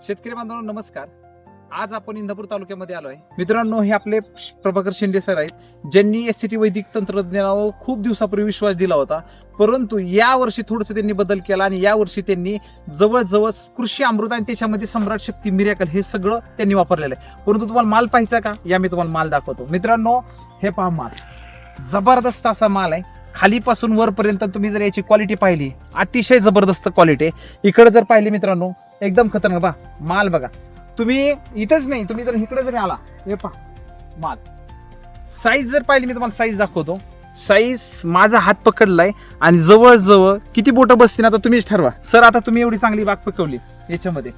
शेतकरी बांधवांनो नमस्कार. आज आपण इंदापूर तालुक्यामध्ये आलोय. मित्रांनो, हे आपले प्रभाकर शेंडे सर आहेत, ज्यांनी एससीटी वैदिक तंत्रज्ञानावर खूप दिवसापूर्वी विश्वास दिला होता. परंतु या वर्षी थोडंसं त्यांनी बदल केला आणि या वर्षी त्यांनी जवळजवळ कृषी अमृत आणि त्याच्यामध्ये सम्राट शक्ती मिरॅकल हे सगळं त्यांनी वापरलेलं आहे. परंतु तुम्हाला माल पाहायचा का? या मी तुम्हाला माल दाखवतो. मित्रांनो, हे पहा माल, जबरदस्त असा माल आहे. खालीपासून वरपर्यंत तुम्ही जर याची क्वालिटी पाहिली, अतिशय जबरदस्त क्वालिटी आहे. इकडे जर पाहिली मित्रांनो, एकदम खतरनाक. बा माल बघा, तुम्ही इथंच नाही, तुम्ही जर इकडे जरी आला, हे पहा माल. साईज जर पाहिली, मी तुम्हाला साईज दाखवतो. साईज माझा हात पकडलाय आणि जवळजवळ किती बोटं बसतील आता तुम्हीच ठरवा. सर, आता तुम्ही एवढी चांगली बाग पकवली याच्यामध्ये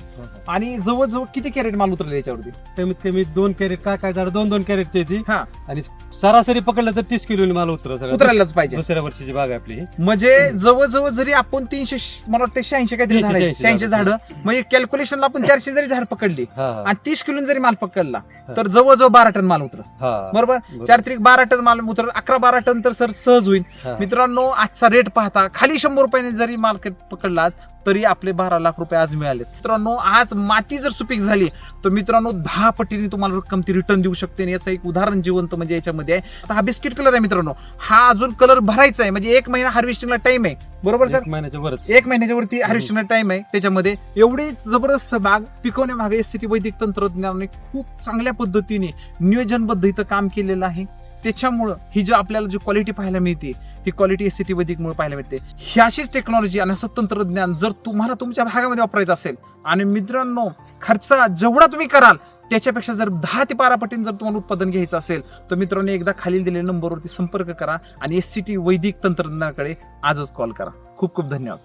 आणि जवळजवळ किती कॅरेट माल उतरले याच्यावरती? कमीत कमी 2 कॅरेट काय झाड 2 कॅरेटची ती. हा, आणि सरासरी पकडलं तर 30 किलो माल उतरायलाच पाहिजे. दुसऱ्या वर्षीची बाग आहे आपली. म्हणजे जवळजवळ जरी आपण 300, मला वाटतं 86 काहीतरी 86 झाडं, म्हणजे कॅल्क्युलेशनला आपण 400 जरी झाड पकडली आणि 30 किलो जरी माल पकडला तर जवळजवळ 12 टन माल उतर. बरोबर, 4-12 टन माल उतर. 11-12 टन तर सर सहज होईल. मित्रांनो, आजचा रेट पाहता खाली 100 रुपयाने जरी मार्केट पकडला तरी आपले 12 लाख रुपये आज मिळाले. मित्रांनो, आज माती जर सुपीक झाली तर मित्रांनो 10 पटीने तुम्हाला रक्कम ती रिटर्न देऊ शकते. याचं एक उदाहरण जिवंत म्हणजे याच्यामध्ये आहे. आता हा बिस्किट कलर आहे मित्रांनो, हा अजून कलर भरायचा आहे, म्हणजे 1 महिना हार्वेस्टिंगला टाइम आहे. बरोबर सर, 1 महिन्याच्या वरती हार्वेस्टिंगला टाइम आहे. त्याच्यामध्ये एवढी जबरदस्त बाग पिकवण्यामागे एससीटी वैदिक तंत्रज्ञानाने खूप चांगल्या पद्धतीने नियोजनबद्ध इथं काम केलेलं आहे. त्याच्यामुळं ही जी आपल्याला जी क्वालिटी पाहायला मिळते, ही क्वालिटी एससीटी वैदिकमुळे पाहायला मिळते. ही अशीच टेक्नॉलॉजी आणि असं तंत्रज्ञान जर तुम्हाला तुमच्या भागामध्ये वापरायचं असेल, आणि मित्रांनो खर्च जेवढा तुम्ही कराल त्याच्यापेक्षा जर 10 ते 12 पटीने जर तुम्हाला उत्पादन घ्यायचं असेल तर मित्रांनो एकदा खालील दिलेल्या नंबरवरती संपर्क करा आणि एससीटी वैदिक तंत्रज्ञानाकडे आजच कॉल करा. खूप खूप धन्यवाद.